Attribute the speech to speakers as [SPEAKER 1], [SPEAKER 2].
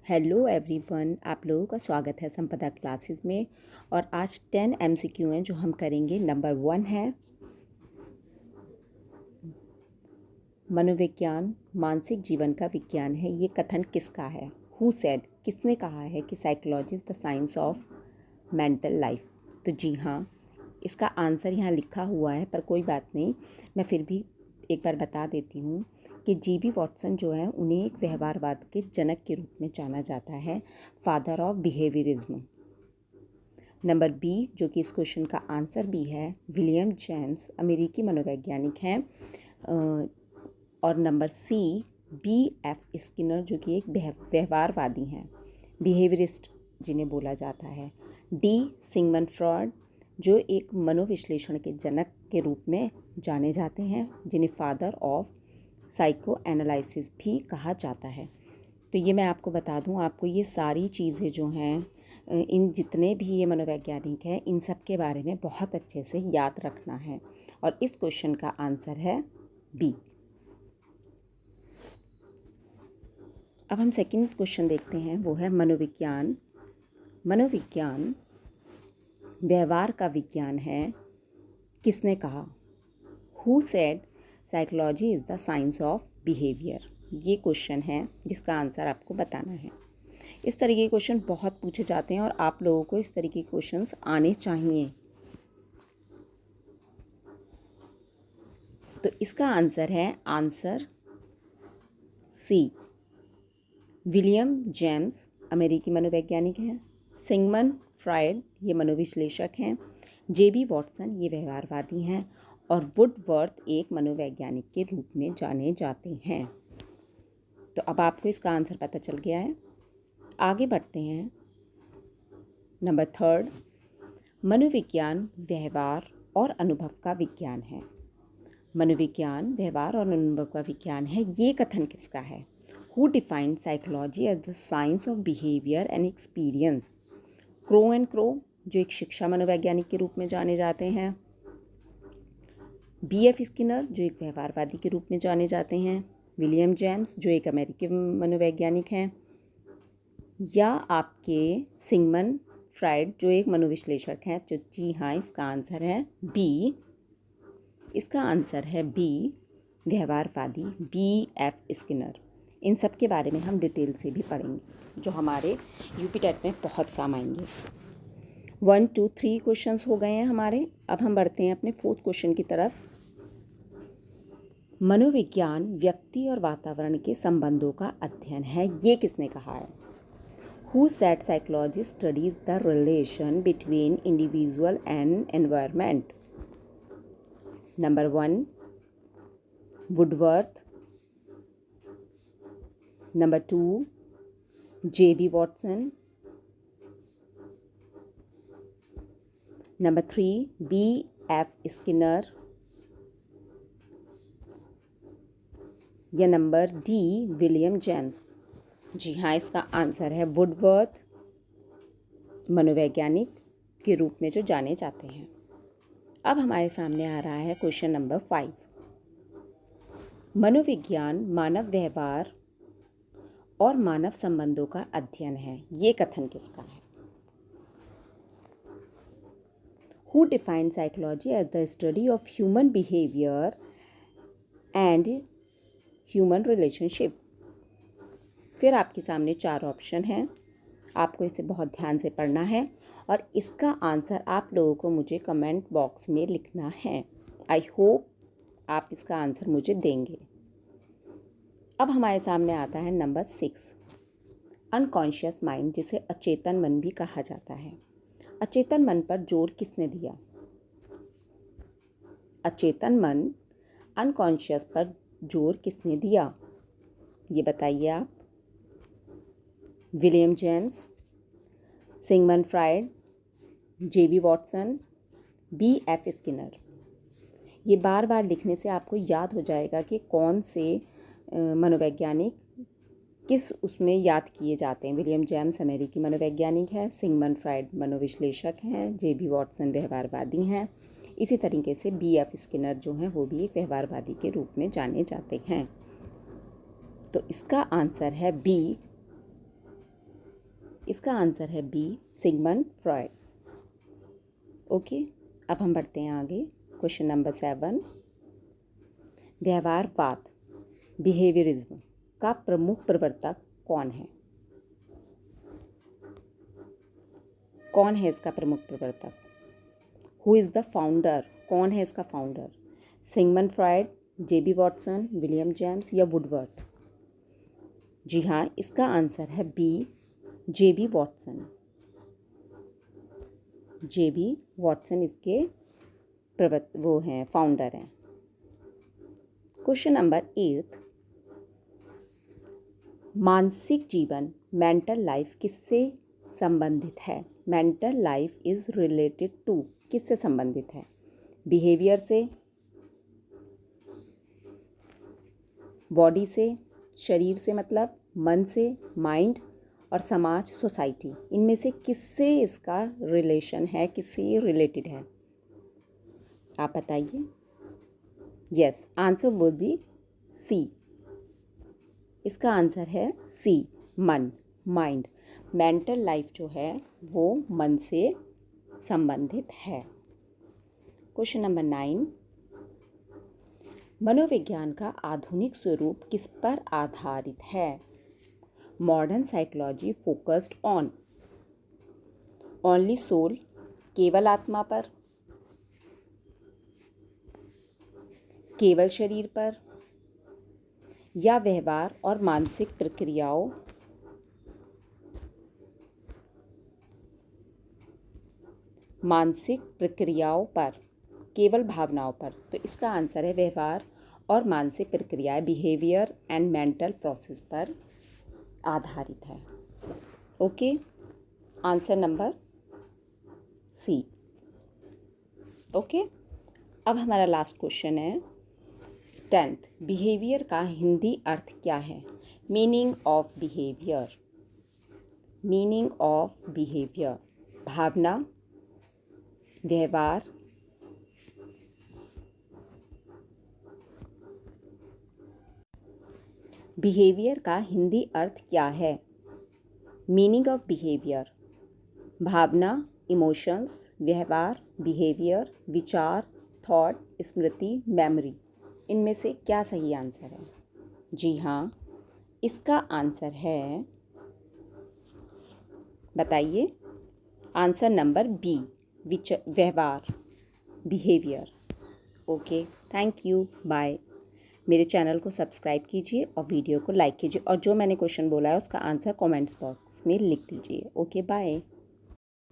[SPEAKER 1] Hello everyone, आप लोगों का स्वागत है संपदा क्लासेस में। और आज 10 एमसीक्यू हैं जो हम करेंगे। नंबर 1 है मनोविज्ञान मानसिक जीवन का विज्ञान है। ये कथन किसका है? हु सेड, किसने कहा है कि psychology is the science of mental life? तो जी हाँ, इसका आंसर यहाँ लिखा हुआ है, पर कोई बात नहीं, मैं फिर भी एक बार बता देती हूँ कि जीबी वॉटसन जो है उन्हें एक व्यवहारवाद के जनक के रूप में जाना जाता है, father of behaviourism. Number B, जो कि इस क्वेश्चन का आंसर भी है, विलियम जेम्स अमेरिकी मनोवैज्ञानिक हैं। और number C, B F Skinner, जो कि एक व्यवहारवादी हैं, बिहेवियरिस्ट जिन्हें बोला जाता है। डी, सिगमंड फ्रॉयड, जो एक मनोविश्लेषण के जनक के रूप में जाने जाते हैं, जिन्हें फादर ऑफ साइको एनालिसिस भी कहा जाता है। तो ये मैं आपको बता दूं, आपको ये सारी चीज़ें जो हैं, इन जितने भी ये मनोवैज्ञानिक हैं, इन सब के बारे में बहुत अच्छे से याद रखना है। और इस क्वेश्चन का आंसर है बी। अब हम सेकंड क्वेश्चन देखते हैं, वो है मनोविज्ञान। मनोविज्ञान व्यवहार का विज्ञान है, किसने कहा? Who said psychology is the science of behaviour? ये क्वेश्चन है जिसका आंसर आपको बताना है। इस तरीके के क्वेश्चन बहुत पूछे जाते हैं और आप लोगों को इस तरीके के क्वेश्चंस आने चाहिए। तो इसका आंसर है आंसर सी, विलियम जेम्स अमेरिकी मनोवैज्ञानिक हैं, सिगमंड फ्रायड ये मनोविश्लेषक हैं, जेबी वॉटसन ये व्यवहारवादी हैं, और वुडवर्थ एक मनोवैज्ञानिक के रूप में जाने जाते हैं। तो अब आपको इसका आंसर पता चल गया है। आगे बढ़ते हैं। नंबर 3, मनोविज्ञान व्यवहार और अनुभव का विज्ञान है। मनोविज्ञान व्यवहार और अनुभव का विज्ञान है, ये कथन किसका है? Who defined psychology as the science of behaviour and experience? Crow and Crow, जो एक शिक्षा मनोवैज्ञानिक के रूप में जाने जाते हैं, बी एफ स्किनर, जो एक व्यवहारवादी के रूप में जाने जाते हैं, विलियम जेम्स, जो एक अमेरिकी मनोवैज्ञानिक हैं, या आपके सिगमंड फ्रायड, जो एक मनोविश्लेषक हैं। तो जी हाँ, इसका आंसर है बी। इसका आंसर है बी, व्यवहारवादी, बी एफ स्किनर। इन सब के बारे में हम डिटेल से भी पढ़ेंगे, जो हमारे यूपी टेट में बहुत काम आएंगे। 1, 2, 3 क्वेश्चंस हो गए हैं हमारे। अब हम बढ़ते हैं अपने 4th क्वेश्चन की तरफ। मनोविज्ञान व्यक्ति और वातावरण के संबंधों का अध्ययन है, ये किसने कहा है? Who said psychology studies the relation between individual and environment? Number 1, Woodworth. Number 2, J.B. Watson. Number 3, B.F. Skinner. या नंबर डी, विलियम जेम्स? जी हाँ, इसका आंसर है वुडवर्थ, मनोवैज्ञानिक के रूप में जो जाने जाते हैं। अब हमारे सामने आ रहा है क्वेश्चन नंबर 5। मनोविज्ञान मानव व्यवहार और मानव संबंधों का अध्ययन है, ये कथन किसका है? Who defined psychology as the study of human behaviour and human relationship? फिर आपके सामने 4 ऑप्शन हैं, आपको इसे बहुत ध्यान से पढ़ना है और इसका आंसर आप लोगों को मुझे कमेंट बॉक्स में लिखना है। आई होप आप इसका आंसर मुझे देंगे। अब हमारे सामने आता है नंबर 6, अनकॉन्शियस माइंड, जिसे अचेतन मन भी कहा जाता है। अचेतन मन पर जोर किसने दिया? अचेतन मन, अनकॉन्शियस पर जोर किसने दिया, ये बताइए आप। विलियम जेम्स, सिगमंड फ्रायड, जेबी वॉटसन, बी एफ स्किनर? ये बार बार लिखने से आपको याद हो जाएगा कि कौन से मनोवैज्ञानिक किस उसमें याद किए जाते हैं। विलियम जेम्स अमेरिकी मनोवैज्ञानिक है, सिगमंड फ्रायड मनोविश्लेषक हैं, जेबी वॉटसन व्यवहारवादी हैं। इसी तरीके से बी एफ स्किनर जो हैं वो भी एक व्यवहारवादी के रूप में जाने जाते हैं। तो इसका आंसर है बी, इसका आंसर है बी, सिगमंड फ्रॉयड। ओके, अब हम बढ़ते हैं आगे। क्वेश्चन नंबर 7, व्यवहारवाद बिहेवियरिज्म का प्रमुख प्रवर्तक कौन है? कौन है इसका प्रमुख प्रवर्तक? Who is the founder? कौन है इसका फाउंडर? सिगमंड फ्रॉयड, जेबी वॉटसन, विलियम जेम्स या वुडवर्थ? जी हाँ, इसका आंसर है बी, जेबी वॉटसन। जेबी वॉटसन इसके वो हैं, फाउंडर हैं। क्वेश्चन नंबर 8, मानसिक जीवन मेंटल लाइफ किससे संबंधित है? Mental life is related to, किससे संबंधित है? बिहेवियर से, बॉडी से, शरीर से मतलब मन से, माइंड और समाज, सोसाइटी, इनमें से किससे इसका रिलेशन है, किससे ये रिलेटेड है? आप बताइए। Yes, answer would be C. इसका आंसर है सी, मन, माइंड। मेंटल लाइफ जो है वो मन से संबंधित है। क्वेश्चन नंबर 9, मनोविज्ञान का आधुनिक स्वरूप किस पर आधारित है? Modern psychology focused on only soul, केवल आत्मा पर, केवल शरीर पर, या व्यवहार और मानसिक प्रक्रियाओं पर, केवल भावनाओं पर? तो इसका आंसर है व्यवहार और मानसिक प्रक्रियाएं, बिहेवियर एंड मेंटल प्रोसेस पर आधारित है। Okay, answer number C. Okay, अब हमारा लास्ट क्वेश्चन है 10th, बिहेवियर का हिंदी अर्थ क्या है? Meaning of behaviour. Meaning of behaviour, भावना, व्यवहार, बिहेवियर का हिंदी अर्थ क्या है? मीनिंग ऑफ बिहेवियर, भावना, इमोशंस, व्यवहार, बिहेवियर, विचार, थॉट, स्मृति, मेमोरी, इनमें से क्या सही आंसर है? जी हाँ, इसका आंसर है, बताइए, आंसर नंबर बी, व्यवहार, behaviour. Okay, thank you, bye. मेरे चैनल को सब्सक्राइब कीजिए और वीडियो को लाइक कीजिए, और जो मैंने क्वेश्चन बोला है उसका आंसर कमेंट्स बॉक्स में लिख दीजिए। Okay, bye.